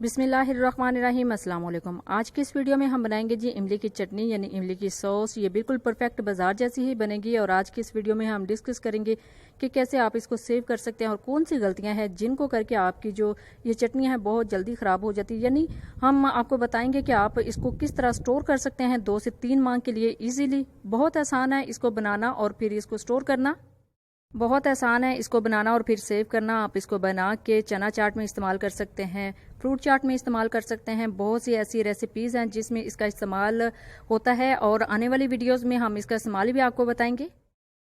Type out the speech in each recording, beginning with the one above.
बिस्मिल्लाहिर्रहमानिर्रहीम। अस्सलाम वालेकुम। आज की इस वीडियो में हम बनाएंगे जी इमली की चटनी यानी इमली की सॉस। ये बिल्कुल परफेक्ट बाजार जैसी ही बनेगी और आज की इस वीडियो में हम डिस्कस करेंगे कि कैसे आप इसको सेव कर सकते हैं और कौन सी गलतियां हैं जिनको करके आपकी जो ये चटनी है बहुत जल्दी ख़राब हो जाती है। यानी हम आपको बताएंगे कि आप इसको किस तरह स्टोर कर सकते हैं 2 से 3 माह के लिए ईजिली। बहुत आसान है इसको बनाना और फिर इसको स्टोर करना। बहुत आसान है इसको बनाना और फिर सेव करना। आप इसको बना के चना चाट में इस्तेमाल कर सकते हैं, फ्रूट चाट में इस्तेमाल कर सकते हैं। बहुत सी ऐसी रेसिपीज़ हैं जिसमें इसका इस्तेमाल होता है और आने वाली वीडियोस में हम इसका इस्तेमाल भी आपको बताएंगे।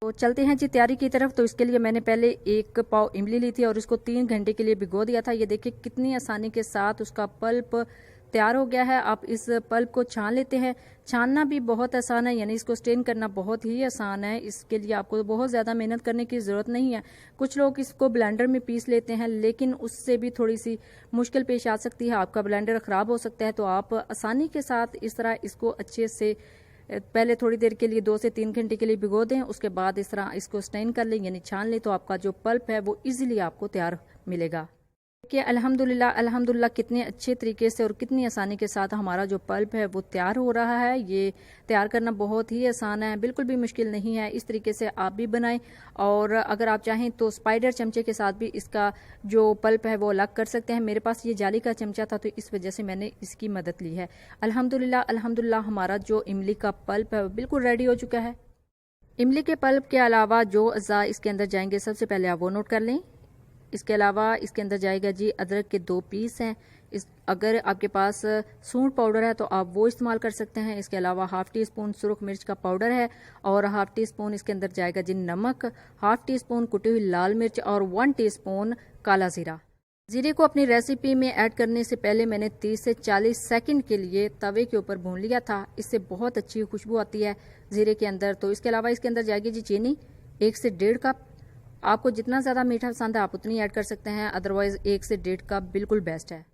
तो चलते हैं जी तैयारी की तरफ। तो इसके लिए मैंने पहले 1 पाव इमली ली थी और इसको 3 घंटे के लिए भिगो दिया था। ये देखिए कितनी आसानी के साथ उसका पल्प तैयार हो गया है। आप इस पल्प को छान लेते हैं। छानना भी बहुत आसान है, यानी इसको स्टेन करना बहुत ही आसान है। इसके लिए आपको बहुत ज़्यादा मेहनत करने की ज़रूरत नहीं है। कुछ लोग इसको ब्लेंडर में पीस लेते हैं, लेकिन उससे भी थोड़ी सी मुश्किल पेश आ सकती है। आपका ब्लेंडर ख़राब हो सकता है। तो आप आसानी के साथ इस तरह इसको अच्छे से पहले थोड़ी देर के लिए 2 से 3 घंटे के लिए भिगो दें। उसके बाद इस तरह इसको स्टेन कर लें यानी छान लें, तो आपका जो पल्प है वो ईजिली आपको तैयार मिलेगा। देखिए अल्हम्दुलिल्लाह कितने अच्छे तरीके से और कितनी आसानी के साथ हमारा जो पल्प है वो तैयार हो रहा है। ये तैयार करना बहुत ही आसान है, बिल्कुल भी मुश्किल नहीं है। इस तरीके से आप भी बनाएं और अगर आप चाहें तो स्पाइडर चमचे के साथ भी इसका जो पल्प है वो अलग कर सकते हैं। मेरे पास ये जाली का चमचा था तो इस वजह से मैंने इसकी मदद ली है। अल्हम्दुलिल्लाह हमारा जो इमली का पल्प है वो बिल्कुल रेडी हो चुका है। इमली के पल्प के अलावा जो अज़ा इसके अंदर जाएंगे सबसे पहले आप वो नोट कर लें। इसके अलावा इसके अंदर जाएगा जी अदरक के 2 पीस हैं। अगर आपके पास सूंठ पाउडर है तो आप वो इस्तेमाल कर सकते हैं। इसके अलावा 1/2 टीस्पून सुरख मिर्च का पाउडर है और 1/2 टीस्पून इसके अंदर जाएगा जी नमक, 1/2 टीस्पून कुटी हुई लाल मिर्च और 1 टीस्पून काला जीरा। जीरे को अपनी रेसिपी में ऐड करने से पहले मैंने 30 से 40 सेकंड के लिए तवे के ऊपर भून लिया था। इससे बहुत अच्छी खुशबू आती है जीरे के अंदर। तो इसके अलावा इसके अंदर जाएगी जी चीनी 1 से 1.5 कप। आपको जितना ज़्यादा मीठा पसंद है आप उतनी ऐड कर सकते हैं, अदरवाइज 1 से 1.5 कप बिल्कुल बेस्ट है।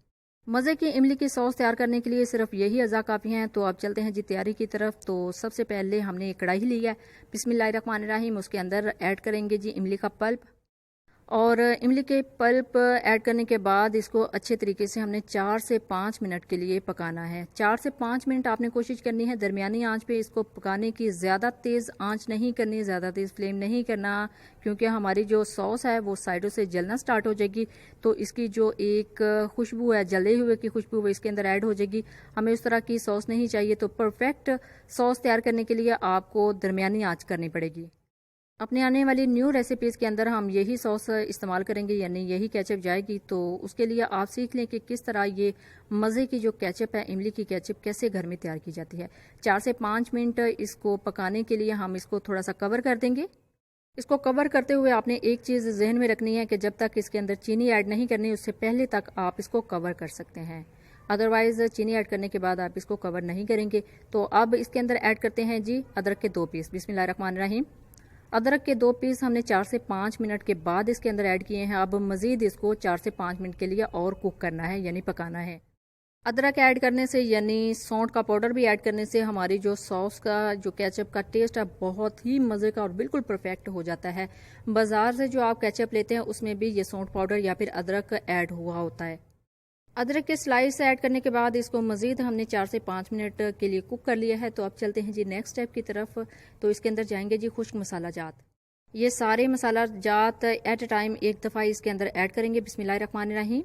मज़े की इमली की सॉस तैयार करने के लिए सिर्फ यही अज़ा काफ़ी हैं। तो अब चलते हैं जी तैयारी की तरफ। तो सबसे पहले हमने एक कढ़ाई ली है, बिस्मिल्लाहिर्रहमानिर्रहीम। उसके अंदर ऐड करेंगे जी इमली का पल्प और इमली के पल्प ऐड करने के बाद इसको अच्छे तरीके से हमने 4 से 5 मिनट के लिए पकाना है। 4 से 5 मिनट आपने कोशिश करनी है दरमियानी आंच पे इसको पकाने की। ज़्यादा तेज़ आंच नहीं करनी, ज़्यादा तेज़ फ्लेम नहीं करना, क्योंकि हमारी जो सॉस है वो साइडों से जलना स्टार्ट हो जाएगी। तो इसकी जो एक खुशबू है, जले हुए की खुशबू, वो इसके अंदर ऐड हो जाएगी। हमें उस तरह की सॉस नहीं चाहिए। तो परफेक्ट सॉस तैयार करने के लिए आपको दरमियानी आँच करनी पड़ेगी। अपने आने वाली न्यू रेसिपीज़ के अंदर हम यही सॉस इस्तेमाल करेंगे, यानी यही केचप जाएगी। तो उसके लिए आप सीख लें कि किस तरह ये मज़े की जो केचप है, इमली की केचप, कैसे घर में तैयार की जाती है। 4 से 5 मिनट इसको पकाने के लिए हम इसको थोड़ा सा कवर कर देंगे। इसको कवर करते हुए आपने एक चीज़ जहन में रखनी है कि जब तक इसके अंदर चीनी ऐड नहीं करनी उससे पहले तक आप इसको कवर कर सकते हैं। अदरवाइज़ चीनी ऐड करने के बाद आप इसको कवर नहीं करेंगे। तो अब इसके अंदर ऐड करते हैं जी अदरक के 2 पीस। बिस्मिल्लाहिर्रहमानिर्रहीम। अदरक के 2 पीस हमने 4 से 5 मिनट के बाद इसके अंदर ऐड किए हैं। अब मज़ीद इसको 4 से 5 मिनट के लिए और कुक करना है, यानी पकाना है। अदरक ऐड करने से यानी सौंठ का पाउडर भी ऐड करने से हमारी जो सॉस का, जो केचप का टेस्ट है बहुत ही मज़े का और बिल्कुल परफेक्ट हो जाता है। बाज़ार से जो आप केचप लेते हैं उसमें भी ये सौंठ पाउडर या फिर अदरक ऐड हुआ होता है। अदरक के स्लाइस ऐड करने के बाद इसको मज़ीद हमने 4 से 5 मिनट के लिए कुक कर लिया है। तो अब चलते हैं जी नेक्स्ट स्टेप की तरफ। तो इसके अंदर जाएंगे जी खुश्क मसाला जात। ये सारे मसाला जात एट अ टाइम एक दफ़ा इसके अंदर ऐड करेंगे। बिस्मिल्लाहिर्रहमानिर्रहीम।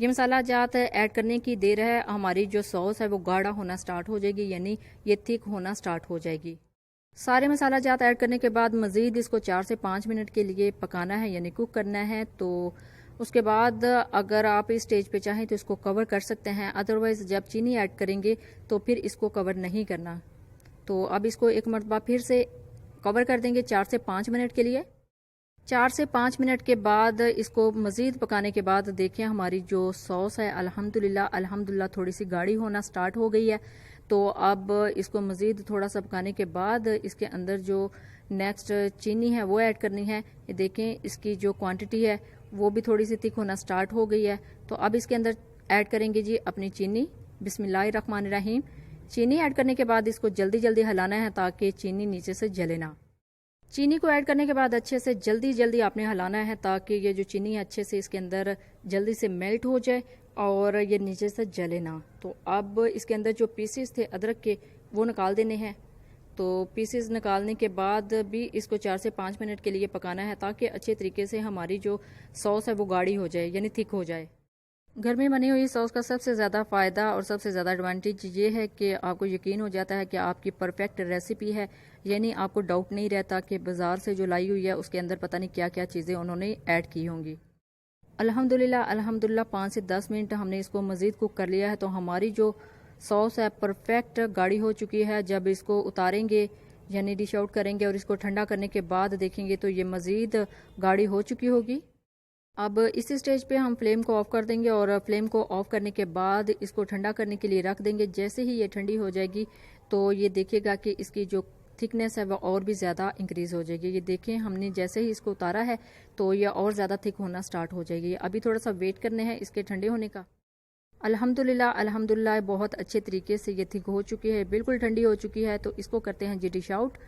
ये मसाला जात ऐड करने की देर है, हमारी जो सॉस है वो गाढ़ा होना स्टार्ट हो जाएगी, यानी ये थिक होना स्टार्ट हो जाएगी। सारे मसाला जात ऐड करने के बाद मज़ीद इसको 4 से 5 मिनट के लिए पकाना है, यानी कुक करना है। तो उसके बाद अगर आप इस स्टेज पे चाहें तो इसको कवर कर सकते हैं, अदरवाइज़ जब चीनी ऐड करेंगे तो फिर इसको कवर नहीं करना। तो अब इसको एक मरतबा फिर से कवर कर देंगे 4 से 5 मिनट के लिए। 4 से 5 मिनट के बाद इसको मज़ीद पकाने के बाद देखें हमारी जो सॉस है अल्हम्दुलिल्लाह थोड़ी सी गाढ़ी होना स्टार्ट हो गई है। तो अब इसको मज़ीद थोड़ा सा पकाने के बाद इसके अंदर जो नेक्स्ट चीनी है वो ऐड करनी है। ये देखें इसकी जो क्वांटिटी है वो भी थोड़ी सी थिक होना स्टार्ट हो गई है। तो अब इसके अंदर ऐड करेंगे जी अपनी चीनी। बिस्मिल्लाहिर्रहमानिर्रहीम। चीनी ऐड करने के बाद इसको जल्दी जल्दी हिलाना है ताकि चीनी नीचे से जले ना। चीनी को ऐड करने के बाद अच्छे से जल्दी जल्दी आपने हिलाना है ताकि ये जो चीनी है अच्छे से इसके अंदर जल्दी से मेल्ट हो जाए। और ये नीचे से जले ना। तो अब इसके अंदर जो पीसेस थे अदरक के वो निकाल देने हैं। तो पीसेस निकालने के बाद भी इसको 4 से 5 मिनट के लिए पकाना है ताकि अच्छे तरीके से हमारी जो सॉस है वो गाढ़ी हो जाए यानी थिक हो जाए। घर में बनी हुई सॉस का सबसे ज़्यादा फ़ायदा और सबसे ज़्यादा एडवांटेज ये है कि आपको यकीन हो जाता है कि आपकी परफेक्ट रेसिपी है, यानी आपको डाउट नहीं रहता कि बाज़ार से जो लाई हुई है उसके अंदर पता नहीं क्या क्या चीज़ें उन्होंने ऐड की होंगी। अल्हम्दुलिल्लाह 5 से 10 मिनट हमने इसको मज़ीद कुक कर लिया है। तो हमारी जो सॉस है परफेक्ट गाढ़ी हो चुकी है। जब इसको उतारेंगे यानी डिश आउट करेंगे और इसको ठंडा करने के बाद देखेंगे तो ये मज़ीद गाढ़ी हो चुकी होगी। अब इस स्टेज पे हम फ्लेम को ऑफ कर देंगे और फ्लेम को ऑफ करने के बाद इसको ठंडा करने के लिए रख देंगे। जैसे ही ये ठंडी हो जाएगी तो ये देखिएगा कि इसकी जो थिकनेस है वो और भी ज़्यादा इंक्रीज़ हो जाएगी। ये देखें हमने जैसे ही इसको उतारा है तो ये और ज़्यादा थिक होना स्टार्ट हो जाएगी। अभी थोड़ा सा वेट करने हैं इसके ठंडे होने का। अल्हम्दुलिल्लाह बहुत अच्छे तरीके से ये थिक हो चुकी है, बिल्कुल ठंडी हो चुकी है। तो इसको करते हैं जी डिश आउट।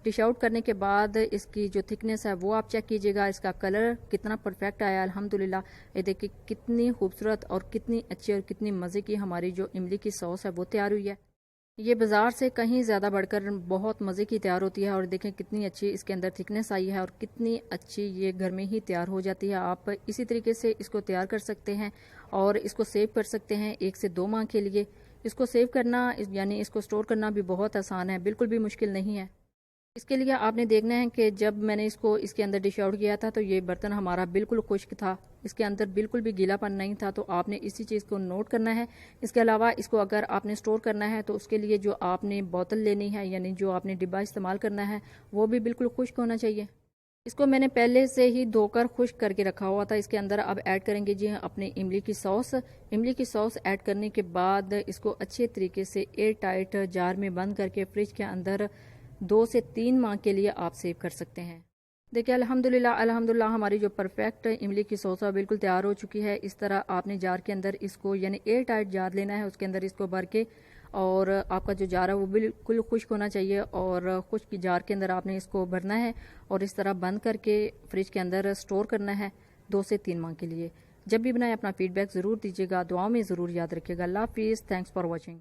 डिश आउट करने के बाद इसकी जो थिकनेस है वो आप चेक कीजिएगा, इसका कलर कितना परफेक्ट आया। अल्हम्दुलिल्लाह ये देखिए कितनी खूबसूरत और कितनी अच्छी और कितनी मज़े की हमारी जो इमली की सॉस है वो तैयार हुई है। ये बाज़ार से कहीं ज़्यादा बढ़कर बहुत मज़े की तैयार होती है। और देखें कितनी अच्छी इसके अंदर थिकनेस आई है और कितनी अच्छी ये घर में ही तैयार हो जाती है। आप इसी तरीके से इसको तैयार कर सकते हैं और इसको सेव कर सकते हैं 1 से 2 माह के लिए। इसको सेव करना यानी इसको स्टोर करना भी बहुत आसान है, बिल्कुल भी मुश्किल नहीं है। इसके लिए आपने देखना है कि जब मैंने इसको इसके अंदर डिश आउट किया था तो ये बर्तन हमारा बिल्कुल खुश्क था, इसके अंदर बिल्कुल भी गीलापन नहीं था। तो आपने इसी चीज़ को नोट करना है। इसके अलावा इसको अगर आपने स्टोर करना है तो उसके लिए जो आपने बोतल लेनी है यानी जो आपने डिब्बा इस्तेमाल करना है वो भी बिल्कुल खुश्क होना चाहिए। इसको मैंने पहले से ही धोकर खुश्क करके रखा हुआ था। इसके अंदर अब ऐड करेंगे जी अपने इमली की सॉस। इमली की सॉस ऐड करने के बाद इसको अच्छे तरीके से एयर टाइट जार में बंद करके फ्रिज के अंदर 2 से 3 माह के लिए आप सेव कर सकते हैं। देखिए अल्हम्दुलिल्लाह हमारी जो परफेक्ट इमली की सॉस है बिल्कुल तैयार हो चुकी है। इस तरह आपने जार के अंदर इसको यानी एयर टाइट जार लेना है, उसके अंदर इसको भर के और आपका जो जार है वो बिल्कुल खुश्क होना चाहिए और खुश्क जार के अंदर आपने इसको भरना है और इस तरह बंद करके फ्रिज के अंदर स्टोर करना है 2 से 3 माह के लिए। जब भी बनाए अपना फीडबैक ज़रूर दीजिएगा, दुआओं में ज़रूर याद रखिएगा। अल्लाह हाफिज़, थैंक्स फॉर वॉचिंग।